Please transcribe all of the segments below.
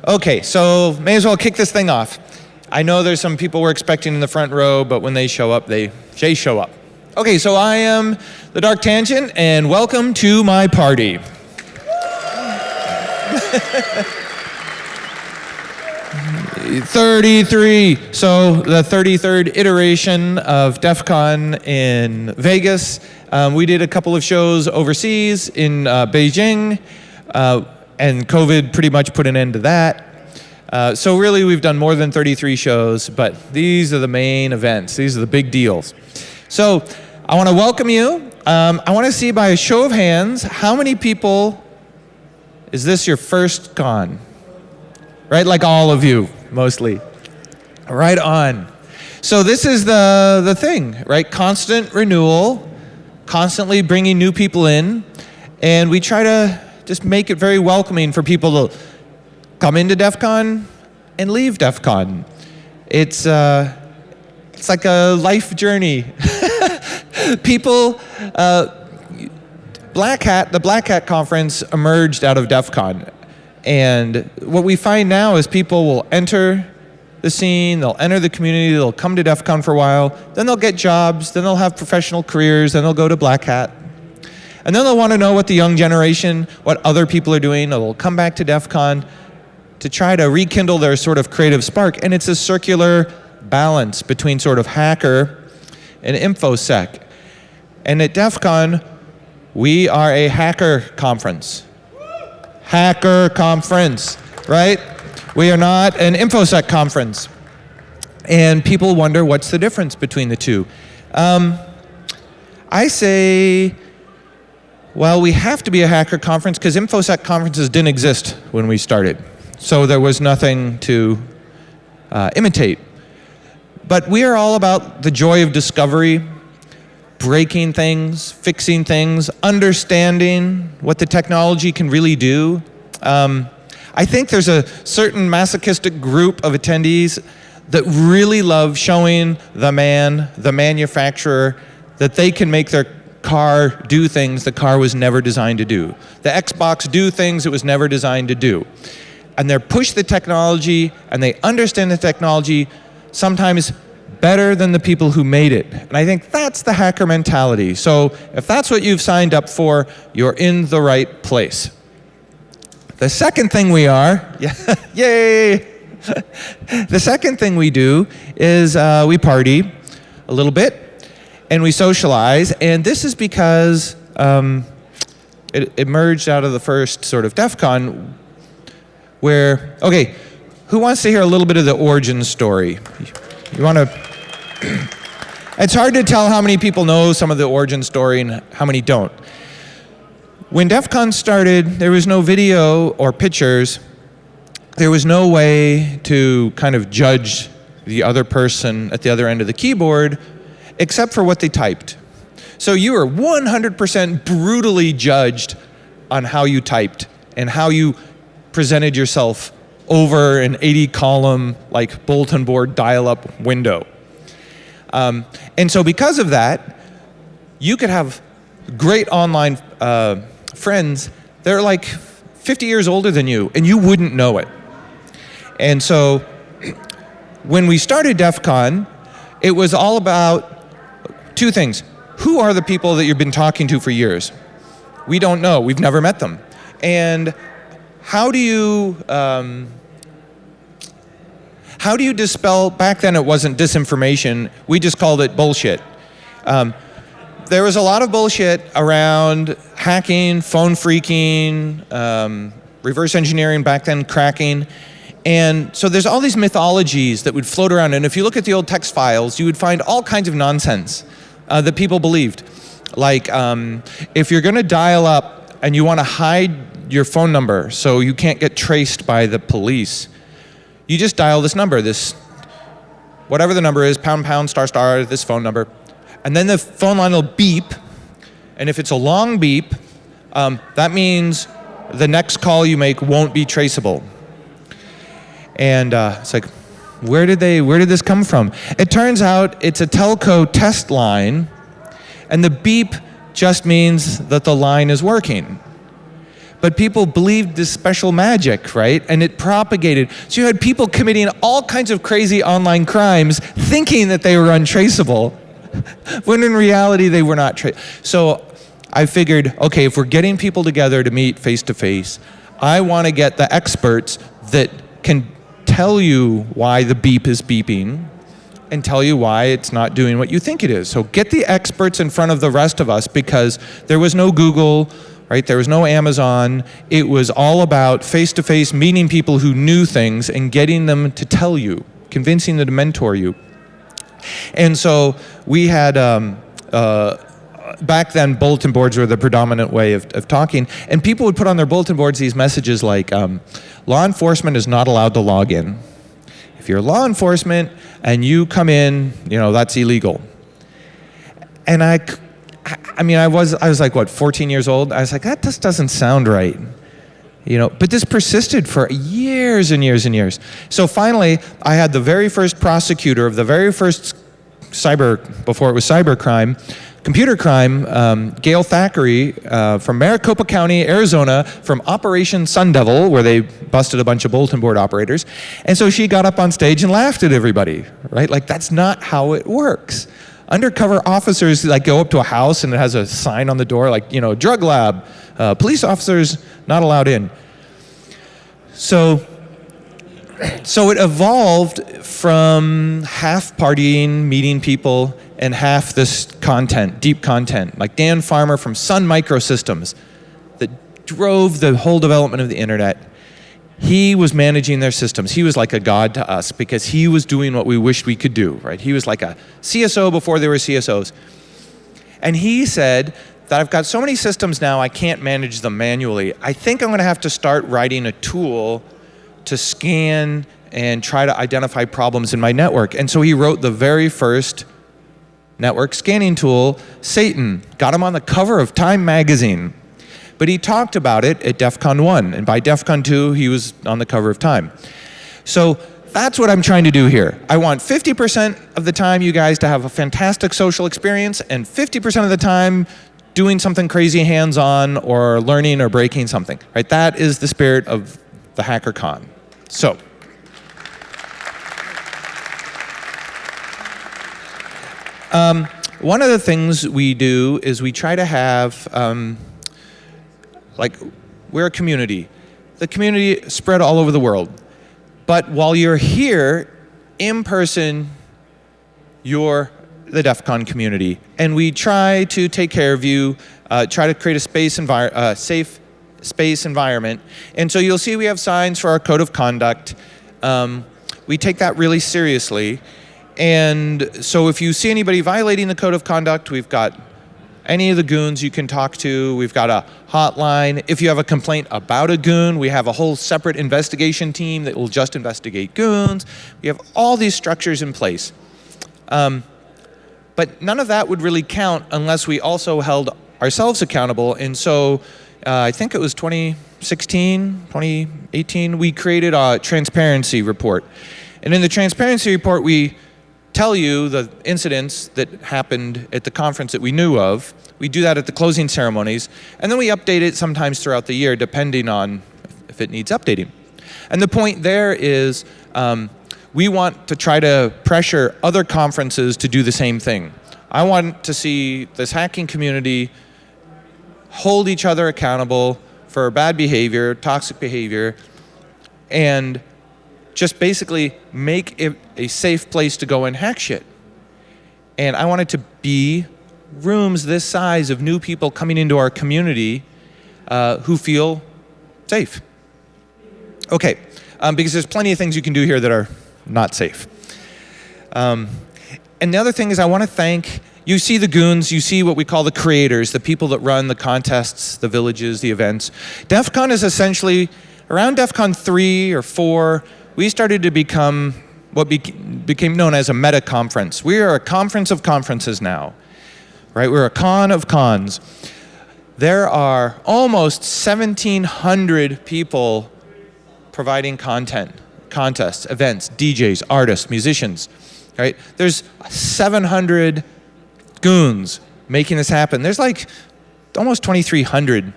Okay, so may as well kick this thing off. I know there's some people we're expecting in the front row, but when they show up, they show up. Okay, so I am the Dark Tangent, and welcome to my party. $33. So the 33rd iteration of DEF CON in Vegas. We did a couple of shows overseas in Beijing, and COVID pretty much put an end to that. So really we've done more than 33 shows, but these are the main events. These are the big deals. So I want to welcome you. I want to see by a show of hands, how many people, is this your first con? Right, like all of you, mostly. Right on. So this is the thing, right? Constant renewal, constantly bringing new people in, and we try to just make it very welcoming for people to come into DEF CON and leave DEF CON. It's like a life journey. People, the Black Hat conference emerged out of DEF CON. And what we find now is people will enter the scene, they'll enter the community, they'll come to DEF CON for a while, then they'll get jobs, then they'll have professional careers, then they'll go to Black Hat. And then they'll want to know what the young generation, what other people are doing, or they'll come back to DEF CON to try to rekindle their sort of creative spark. And it's a circular balance between sort of hacker and InfoSec. And at DEF CON, we are a hacker conference. Hacker conference, right? We are not an InfoSec conference. And people wonder what's the difference between the two. I say, well, we have to be a hacker conference because InfoSec conferences didn't exist when we started. So there was nothing to imitate. But we are all about the joy of discovery, breaking things, fixing things, understanding what the technology can really do. I think there's a certain masochistic group of attendees that really love showing the manufacturer, that they can make their car do things the car was never designed to do. The Xbox do things it was never designed to do. And they push the technology, and they understand the technology sometimes better than the people who made it. And I think that's the hacker mentality. So if that's what you've signed up for, you're in the right place. The second thing we are, yay! The second thing we do is we party a little bit and we socialize. And this is because it emerged out of the first sort of DEF CON where, okay, who wants to hear a little bit of the origin story? You want to? It's hard to tell how many people know some of the origin story and how many don't. When DEF CON started, there was no video or pictures. There was no way to kind of judge the other person at the other end of the keyboard except for what they typed. So you were 100% brutally judged on how you typed and how you presented yourself over an 80-column like bulletin board dial-up window. And so because of that, you could have great online friends. They're like 50 years older than you, and you wouldn't know it. And so when we started DEF CON, it was all about two things. Who are the people that you've been talking to for years? We don't know. We've never met them. And how do you dispel, back then it wasn't disinformation, we just called it bullshit. There was a lot of bullshit around hacking, phone phreaking, reverse engineering, back then cracking. And so there's all these mythologies that would float around. And if you look at the old text files, you would find all kinds of nonsense that people believed. Like if you're gonna dial up and you wanna hide your phone number so you can't get traced by the police, you just dial this number, this, whatever the number is, pound, pound, star, star, this phone number. And then the phone line will beep. And if it's a long beep, that means the next call you make won't be traceable. And it's like, where did this come from? It turns out it's a telco test line, and the beep just means that the line is working. but people believed this special magic, right? And it propagated. So you had people committing all kinds of crazy online crimes thinking that they were untraceable, when in reality they were not. So I figured, okay, if we're getting people together to meet face to face, I want to get the experts that can tell you why the beep is beeping and tell you why it's not doing what you think it is. So get the experts in front of the rest of us, because there was no Google, right? There was no Amazon. It was all about face-to-face meeting people who knew things and getting them to tell you, convincing them to mentor you. And so we had, back then, bulletin boards were the predominant way of talking, and people would put on their bulletin boards these messages like, law enforcement is not allowed to log in. If you're law enforcement and you come in, that's illegal. And I was like, what, 14 years old? I was like, that just doesn't sound right. But this persisted for years and years and years. So finally, I had the very first prosecutor of the very first before it was cybercrime, computer crime, Gail Thackeray from Maricopa County, Arizona, from Operation Sun Devil, where they busted a bunch of bulletin board operators. And so she got up on stage and laughed at everybody, right? Like, that's not how it works. Undercover officers go up to a house and it has a sign on the door like, drug lab, police officers not allowed in. So it evolved from half partying, meeting people, and half this content, deep content, like Dan Farmer from Sun Microsystems that drove the whole development of the internet. He was managing their systems. He was like a god to us because he was doing what we wished we could do, right? He was like a CSO before there were CSOs. And he said that I've got so many systems now, I can't manage them manually. I think I'm gonna have to start writing a tool to scan and try to identify problems in my network. And so he wrote the very first network scanning tool, Satan. Got him on the cover of Time magazine. But he talked about it at DEF CON 1, and by DEF CON 2, he was on the cover of Time. So that's what I'm trying to do here. I want 50% of the time you guys to have a fantastic social experience, and 50% of the time doing something crazy hands-on or learning or breaking something, right? That is the spirit of the HackerCon. So, one of the things we do is we try to have, we're a community. The community spread all over the world. But while you're here, in person, you're the DEF CON community. And we try to take care of you, try to create a safe space environment. And so you'll see we have signs for our code of conduct. We take that really seriously. And so if you see anybody violating the code of conduct, we've got any of the goons you can talk to. We've got a hotline. If you have a complaint about a goon, we have a whole separate investigation team that will just investigate goons. We have all these structures in place. But none of that would really count unless we also held ourselves accountable. And so I think it was 2016, 2018, we created a transparency report. And in the transparency report, we tell you the incidents that happened at the conference that we knew of. We do that at the closing ceremonies, and then we update it sometimes throughout the year depending on if it needs updating. And the point there is we want to try to pressure other conferences to do the same thing. I want to see this hacking community hold each other accountable for bad behavior, toxic behavior, and just basically make it a safe place to go and hack shit. And I want it to be rooms this size of new people coming into our community who feel safe. Okay, because there's plenty of things you can do here that are not safe. And the other thing is I want to thank, you see the goons, you see what we call the creators, the people that run the contests, the villages, the events. DEF CON is essentially, around DEF CON 3 or 4, we started to become what became known as a meta conference. We are a conference of conferences now, right? We're a con of cons. There are almost 1,700 people providing content, contests, events, DJs, artists, musicians, right? There's 700 goons making this happen. There's like almost 2,300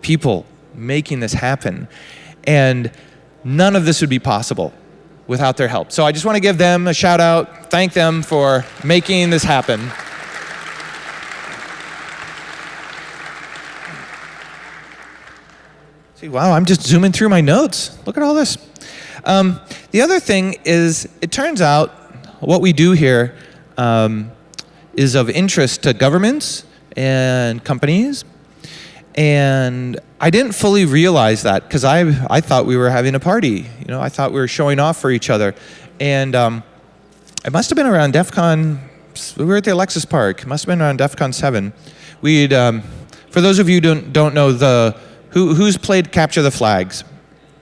people making this happen. And none of this would be possible without their help. So I just want to give them a shout out, thank them for making this happen. See, wow, I'm just zooming through my notes. Look at all this. The other thing is, it turns out what we do here is of interest to governments and companies. And I didn't fully realize that because I thought we were having a party. You know, I thought we were showing off for each other. And it must have been around DEF CON. We were at the Alexis Park. It must have been around DEF CON 7. We'd, for those of you who don't know, who's played Capture the Flags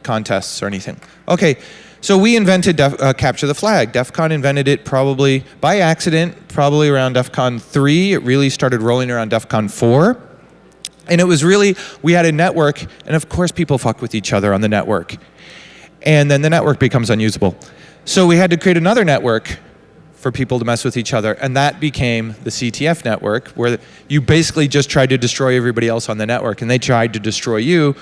contests or anything? Okay, so we invented Capture the Flag. DEF CON invented it probably by accident, probably around DEF CON 3. It really started rolling around DEF CON 4. And it was really, we had a network, and of course people fuck with each other on the network. And then the network becomes unusable. So we had to create another network for people to mess with each other, and that became the CTF network, where you basically just tried to destroy everybody else on the network, and they tried to destroy you.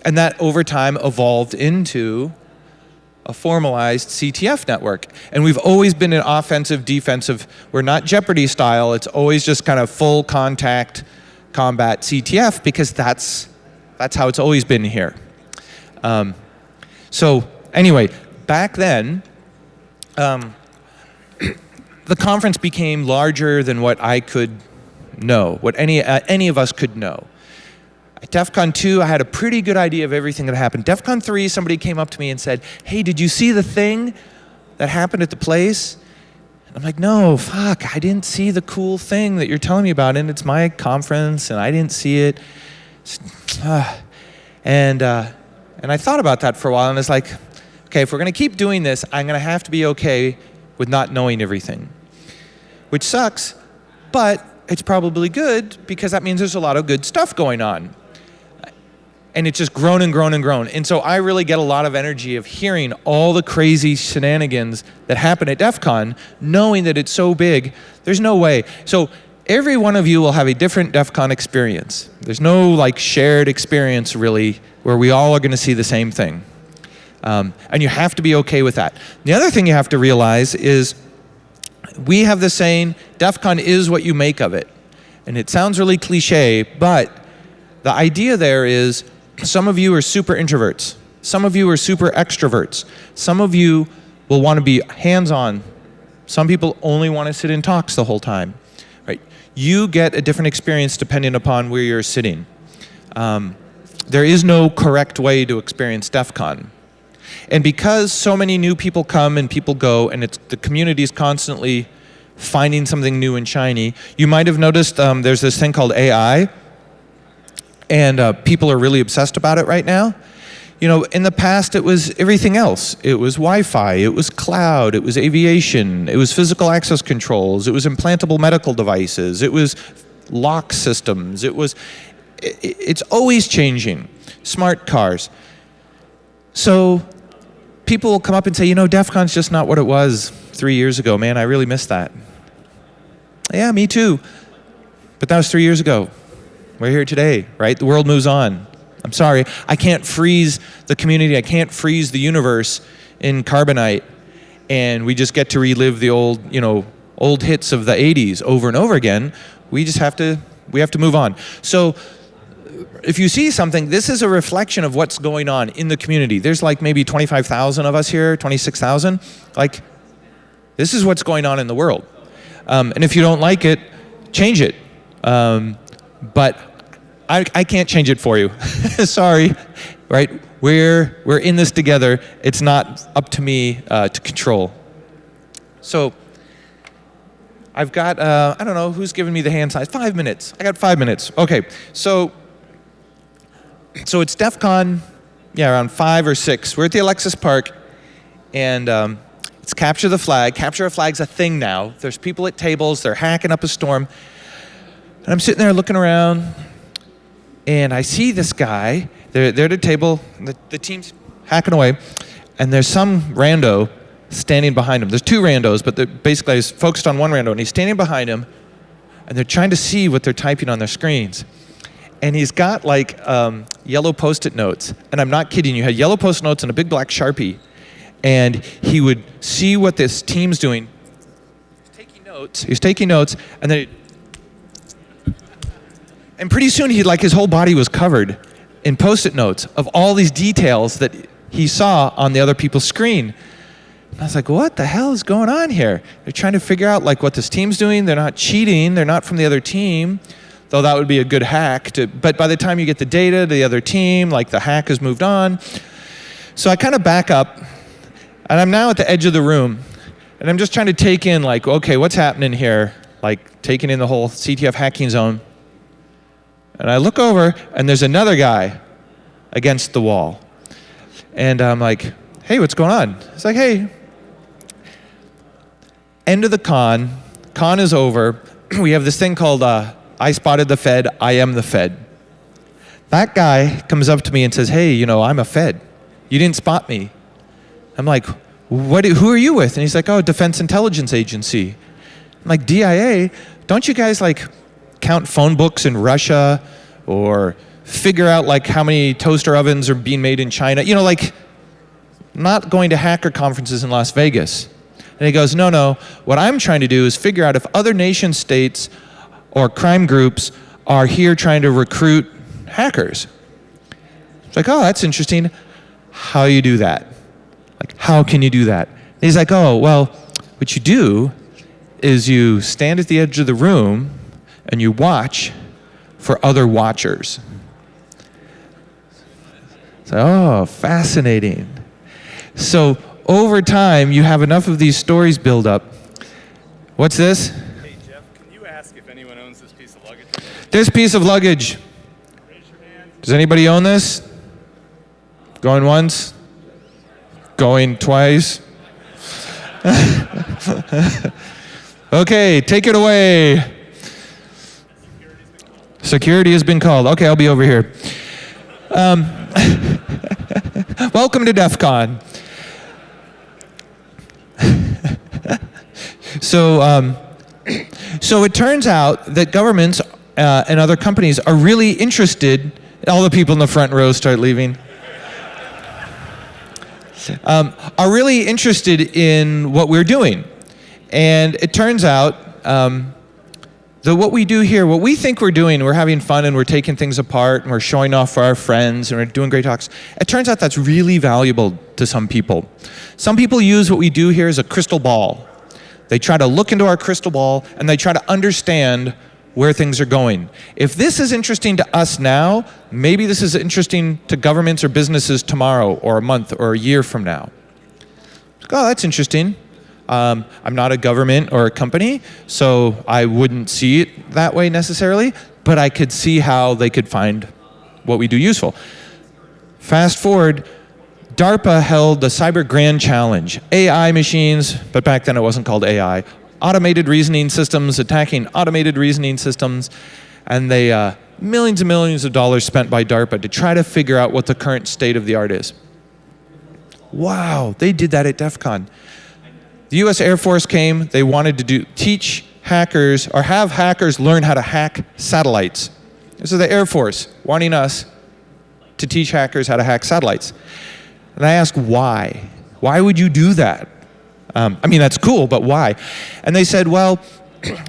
And that over time evolved into a formalized CTF network. And we've always been an offensive, defensive, we're not Jeopardy style, it's always just kind of full contact combat CTF, because that's how it's always been here. So anyway, back then, the conference became larger than what I could know, what any of us could know. At DEF CON 2, I had a pretty good idea of everything that happened. DEF CON 3, somebody came up to me and said, hey, did you see the thing that happened at the place? I'm like, no, fuck, I didn't see the cool thing that you're telling me about, and it's my conference, and I didn't see it. And I thought about that for a while, and it's like, okay, if we're gonna keep doing this, I'm gonna have to be okay with not knowing everything. Which sucks, but it's probably good, because that means there's a lot of good stuff going on. And it's just grown and grown and grown. And so I really get a lot of energy of hearing all the crazy shenanigans that happen at DEF CON, knowing that it's so big, there's no way. So every one of you will have a different DEF CON experience. There's no like shared experience really, where we all are gonna see the same thing. And you have to be okay with that. The other thing you have to realize is, we have the saying, DEF CON is what you make of it. And it sounds really cliche, but the idea there is, some of you are super introverts. Some of you are super extroverts. Some of you will want to be hands-on. Some people only want to sit in talks the whole time. Right? You get a different experience depending upon where you're sitting. There is no correct way to experience DEF CON. And because so many new people come and people go, and the community is constantly finding something new and shiny, you might have noticed there's this thing called AI, and people are really obsessed about it right now. You know, in the past it was everything else. It was Wi-Fi, it was cloud, it was aviation, it was physical access controls, it was implantable medical devices, it was lock systems, it's always changing. Smart cars. So people will come up and say, you know, DEF CON's just not what it was 3 years ago, man, I really miss that. Yeah, me too. But that was 3 years ago. We're here today, right? The world moves on. I'm sorry, I can't freeze the community, I can't freeze the universe in carbonite, and we just get to relive the old hits of the 80s over and over again. We have to move on. So if you see something, this is a reflection of what's going on in the community. There's like maybe 25,000 of us here, 26,000. Like, this is what's going on in the world. And if you don't like it, change it. But I can't change it for you. Sorry, right? We're in this together. It's not up to me to control. So I've got, I don't know, who's giving me the hand size? 5 minutes. I got 5 minutes. Okay, so it's DEF CON, around 5 or 6. We're at the Alexis Park, and it's Capture the Flag. Capture a Flag's a thing now. There's people at tables, they're hacking up a storm. And I'm sitting there looking around, and I see this guy. They're at a table, the team's hacking away, and there's some rando standing behind him. There's two randos, but basically I was focused on one rando, and he's standing behind him, and they're trying to see what they're typing on their screens. and he's got like yellow Post-it notes. And I'm not kidding you. He had yellow Post-it notes and a big black Sharpie. And he would see what this team's doing. He's taking notes, and then and pretty soon his whole body was covered in Post-it notes of all these details that he saw on the other people's screen. And I was like, what the hell is going on here? They're trying to figure out like what this team's doing. They're not cheating. They're not from the other team, though that would be a good hack. But by the time you get the data to the other team, like the hack has moved on. So I kind of back up, and I'm now at the edge of the room, and I'm just trying to take in like, okay, what's happening here? Like taking in the whole CTF hacking zone. And I look over, and there's another guy against the wall. And I'm like, hey, what's going on? It's like, hey, end of the con. Con is over. We have this thing called I spotted the Fed, I am the Fed. That guy comes up to me and says, hey, I'm a Fed. You didn't spot me. I'm like, who are you with? And he's like, oh, Defense Intelligence Agency. I'm like, DIA? Don't you guys like count phone books in Russia or figure out like how many toaster ovens are being made in China? Like not going to hacker conferences in Las Vegas. And he goes, no, what I'm trying to do is figure out if other nation states or crime groups are here trying to recruit hackers. It's like, oh, that's interesting. How you do that? Like, how can you do that? And he's like, oh, well, what you do is you stand at the edge of the room and you watch for other watchers. So, oh, fascinating. So over time, you have enough of these stories build up. What's this? Hey, Jeff, can you ask if anyone owns this piece of luggage? This piece of luggage. Raise your hand. Does anybody own this? Going once? Going twice? Okay, take it away. Security has been called. Okay, I'll be over here. Welcome to DEF CON. So it turns out that governments and other companies are really interested. All the people in the front row start leaving. Are really interested in what we're doing. And it turns out that what we do here, what we think we're doing, we're having fun and we're taking things apart and we're showing off for our friends and we're doing great talks. It turns out that's really valuable to some people. Some people use what we do here as a crystal ball. They try to look into our crystal ball and they try to understand where things are going. If this is interesting to us now, maybe this is interesting to governments or businesses tomorrow or a month or a year from now. Oh, that's interesting. I'm not a government or a company, so I wouldn't see it that way necessarily, but I could see how they could find what we do useful. Fast forward, DARPA held the Cyber Grand Challenge. AI machines, but back then it wasn't called AI. Automated reasoning systems, attacking automated reasoning systems, and they millions and millions of dollars spent by DARPA to try to figure out what the current state of the art is. Wow, they did that at DEF CON. The US Air Force came, they wanted to teach hackers, or have hackers learn how to hack satellites. This is the Air Force wanting us to teach hackers how to hack satellites. And I asked, why? Why would you do that? I mean, that's cool, but why? And they said, well,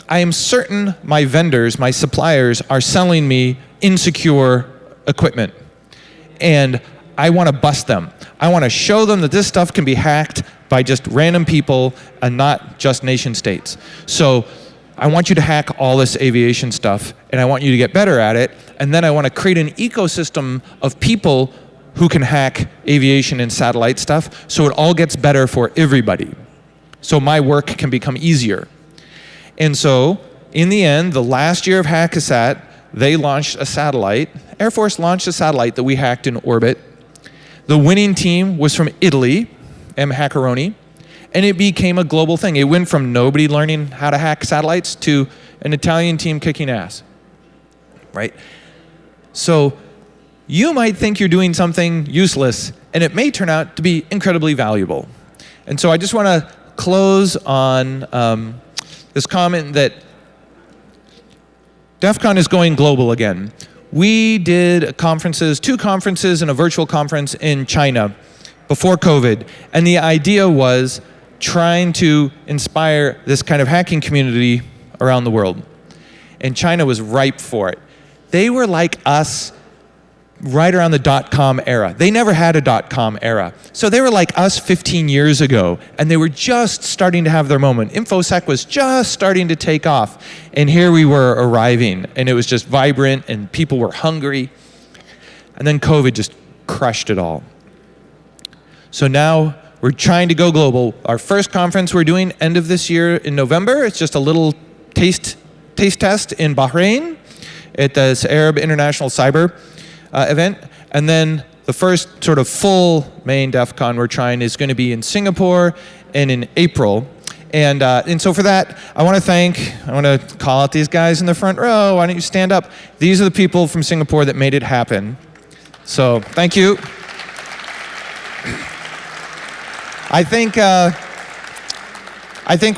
I am certain my vendors, my suppliers, are selling me insecure equipment. And I want to bust them. I want to show them that this stuff can be hacked by just random people and not just nation states. So I want you to hack all this aviation stuff, and I want you to get better at it, and then I want to create an ecosystem of people who can hack aviation and satellite stuff, so it all gets better for everybody. So my work can become easier. And so, in the end, the last year of Hackasat, they launched a satellite. Air Force launched a satellite that we hacked in orbit. The winning team was from Italy, M. Hackeroni, and it became a global thing. It went from nobody learning how to hack satellites to an Italian team kicking ass, right? So you might think you're doing something useless, and it may turn out to be incredibly valuable. And so I just want to close on this comment that DEF CON is going global again. we did conferences, 2 conferences and a virtual conference in China before COVID. And the idea was trying to inspire this kind of hacking community around the world. And China was ripe for it. They were like us right around the dot-com era. They never had a dot-com era. So they were like us 15 years ago, and they were just starting to have their moment. InfoSec was just starting to take off, and here we were arriving, and it was just vibrant, and people were hungry. And then COVID just crushed it all. So now we're trying to go global. Our first conference we're doing end of this year in November. It's just a little taste test in Bahrain at the Arab International Cyber event. And then the first sort of full main DEF CON we're trying is going to be in Singapore and in April. And so for that, I want to call out these guys in the front row. Why don't you stand up? These are the people from Singapore that made it happen. So thank you. I think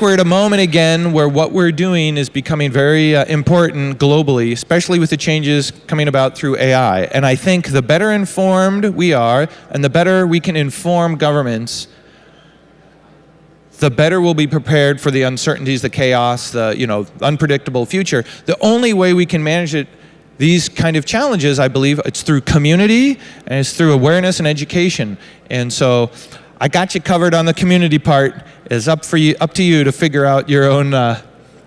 we're at a moment again where what we're doing is becoming very important globally, especially with the changes coming about through AI. And I think the better informed we are and the better we can inform governments, the better we'll be prepared for the uncertainties, the chaos, the unpredictable future. The only way we can manage it, these kind of challenges, I believe, it's through community and it's through awareness and education. And so I got you covered on the community part. It's up to you to figure out your own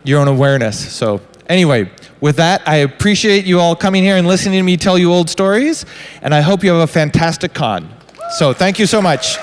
awareness. So anyway, with that, I appreciate you all coming here and listening to me tell you old stories, and I hope you have a fantastic con. So thank you so much.